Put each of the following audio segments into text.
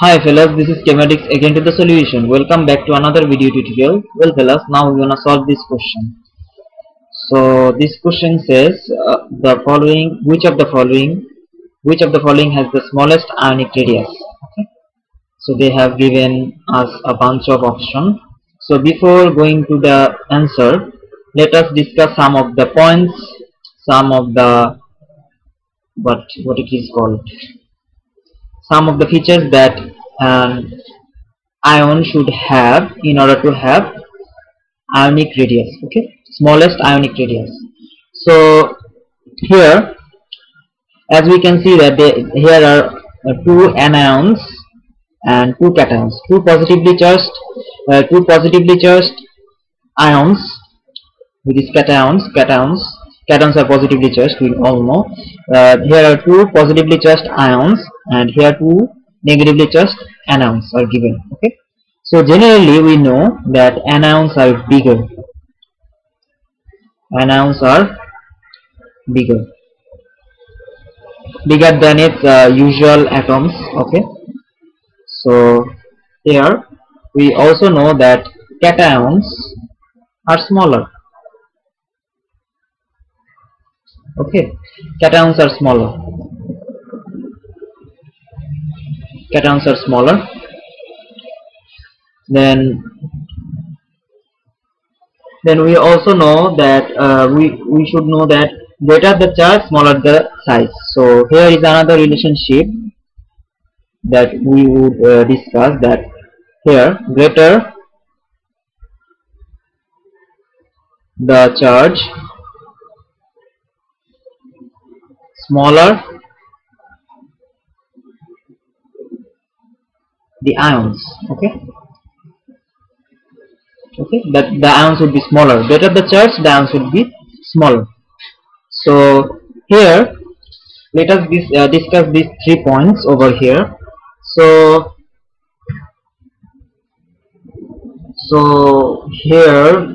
Hi fellas, this is Schematics again to the solution. Welcome back to another video tutorial. Well fellas, now we're gonna solve this question. So this question says the following, which of the following has the smallest ionic radius? Okay. So they have given us a bunch of options. So before going to the answer, let us discuss some of the points, some of the what it is called, some of the features that ion should have in order to have ionic radius. Okay, smallest ionic radius. So here, as we can see that here are two anions and two cations, two positively charged ions, which is cations are positively charged, we all know. Here are two positively charged ions and here two negatively charged anions are given. Okay, so generally we know that anions are bigger. Anions are bigger than its usual atoms. Okay, so here we also know that cations are smaller. Okay, cations are smaller. Cations are smaller. Then we also know that we should know that greater the charge, smaller the size. So here is another relationship that we would discuss, that here greater the charge, smaller the ions. Okay, that the ions would be smaller. Greater the charge, the ions would be smaller. So here let us discuss these 3 points over here. So here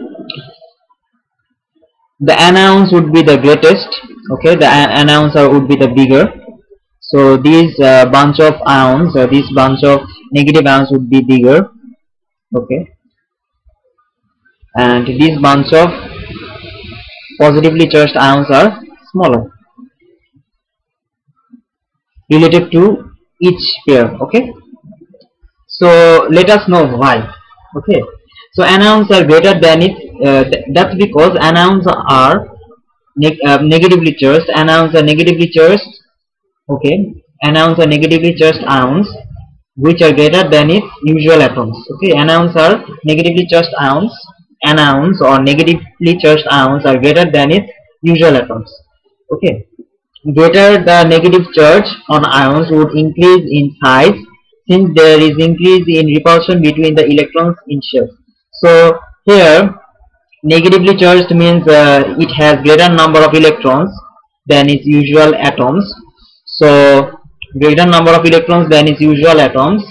the anions would be the greatest. Okay, the anions would be the bigger. So these bunch of ions, this bunch of negative ions would be bigger. Okay, and this bunch of positively charged ions are smaller relative to each pair. Okay, so let us know why. Okay, so anions are greater than it. That's because anions are negatively charged. Anions are negatively charged. Okay, anions are negatively charged ions which are greater than its usual atoms. Okay, anions are negatively charged ions. Anions or negatively charged ions are greater than its usual atoms. Okay, greater the negative charge on ions would increase in size since there is increase in repulsion between the electrons in shells. So here negatively charged means it has greater number of electrons than its usual atoms. So greater number of electrons than its usual atoms,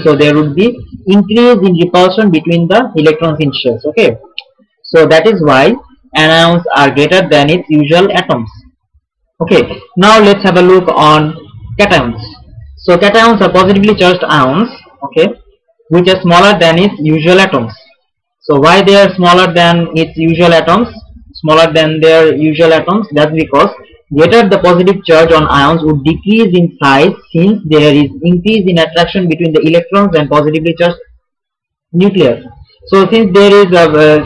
so there would be increase in repulsion between the electrons in shells. Okay, so that is why anions are greater than its usual atoms. Okay, now let's have a look on cations. So cations are positively charged ions, okay, which are smaller than its usual atoms. So why they are smaller than its usual atoms, smaller than their usual atoms? That's because greater the positive charge on ions would decrease in size since there is increase in attraction between the electrons and positively charged nucleus. So since there is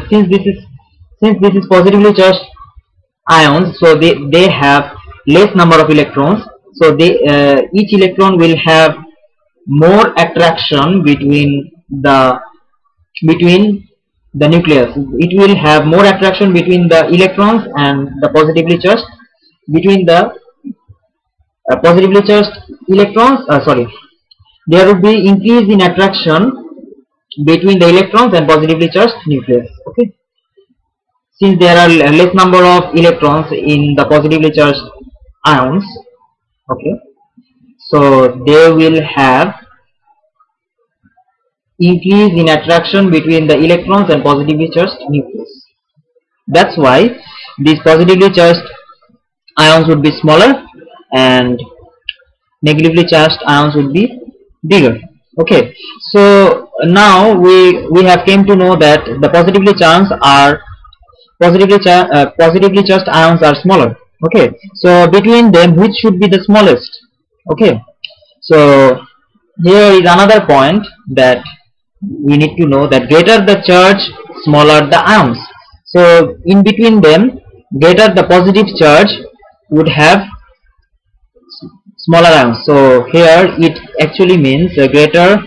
since this is positively charged ions, so they have less number of electrons. So each electron will have more attraction between the nucleus. It will have more attraction between the electrons and the positively charged, between the positively charged electrons. There would be increase in attraction between the electrons and positively charged nucleus. Okay, since there are less number of electrons in the positively charged ions. Okay, so they will have increase in attraction between the electrons and positively charged nucleus. That's why these positively charged ions would be smaller and negatively charged ions would be bigger. Okay, so now we have came to know that the positively charged ions are smaller. Okay, so between them, which should be the smallest? Okay, so here is another point that we need to know, that greater the charge, smaller the ions. So in between them, greater the positive charge would have smaller ions. So here it actually means greater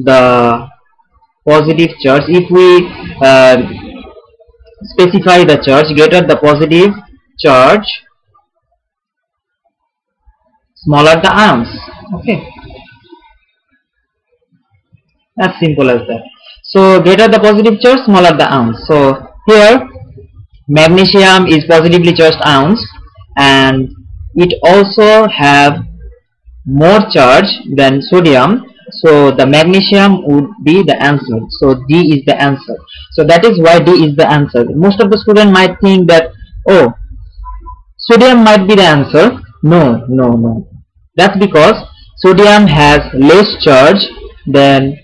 the positive charge. If we specify the charge, greater the positive charge, smaller the ions. Okay, as simple as that. So greater the positive charge, smaller the ions. So here magnesium is positively charged ions, and it also have more charge than sodium, so the magnesium would be the answer. So D is the answer. So that is why D is the answer. Most of the students might think that, oh, sodium might be the answer. No, no, no. That's because sodium has less charge than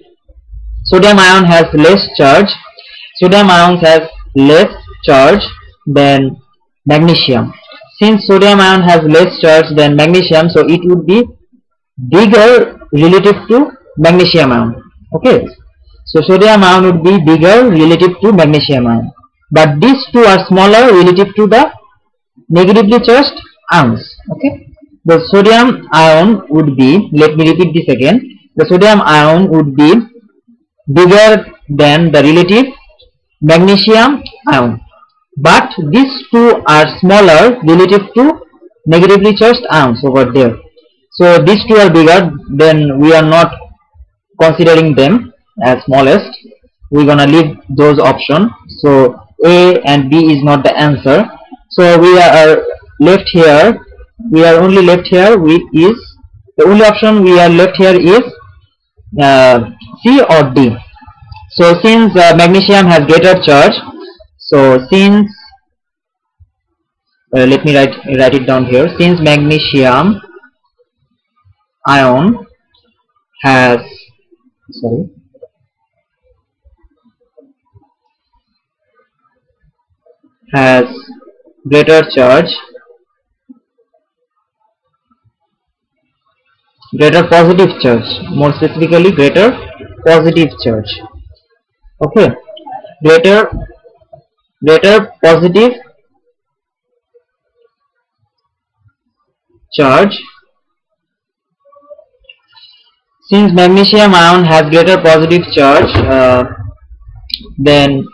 sodium ion has less charge. Sodium ions has less charge than magnesium. Since sodium ion has less charge than magnesium, so it would be bigger relative to magnesium ion. Okay, so sodium ion would be bigger relative to magnesium ion, but these two are smaller relative to the negatively charged ions. Okay, the sodium ion would be, let me repeat this again, the sodium ion would be bigger than the relative magnesium ion, but these two are smaller relative to negatively charged ions over there. So these two are bigger, then we are not considering them as smallest. We're gonna leave those options. So A and B is not the answer. So we are left here. We are only left here with is the only option we are left here is C or D. So since magnesium has greater charge, so since let me write it down here. Since magnesium ion has greater charge, greater positive charge, more specifically greater positive charge. Okay, greater positive charge. Since magnesium ion has greater positive charge than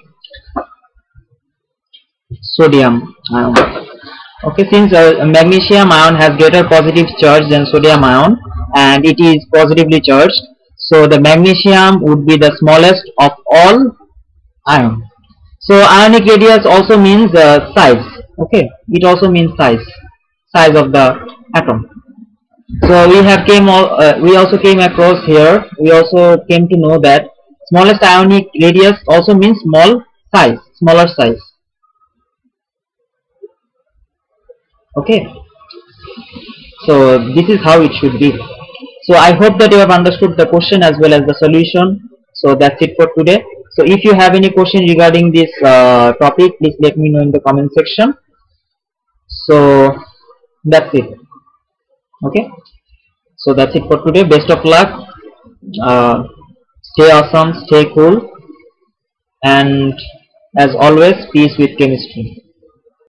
sodium ion. Okay, since magnesium ion has greater positive charge than sodium ion and it is positively charged, so the magnesium would be the smallest of all ion. So ionic radius also means size. Okay, it also means size of the atom. So we also came across here. We also came to know that smallest ionic radius also means smaller size. Okay, so this is how it should be. So I hope that you have understood the question as well as the solution. So that's it for today. So if you have any question regarding this topic, please let me know in the comment section. So that's it. Okay, so that's it for today. Best of luck. Stay awesome, stay cool, and as always, peace with chemistry.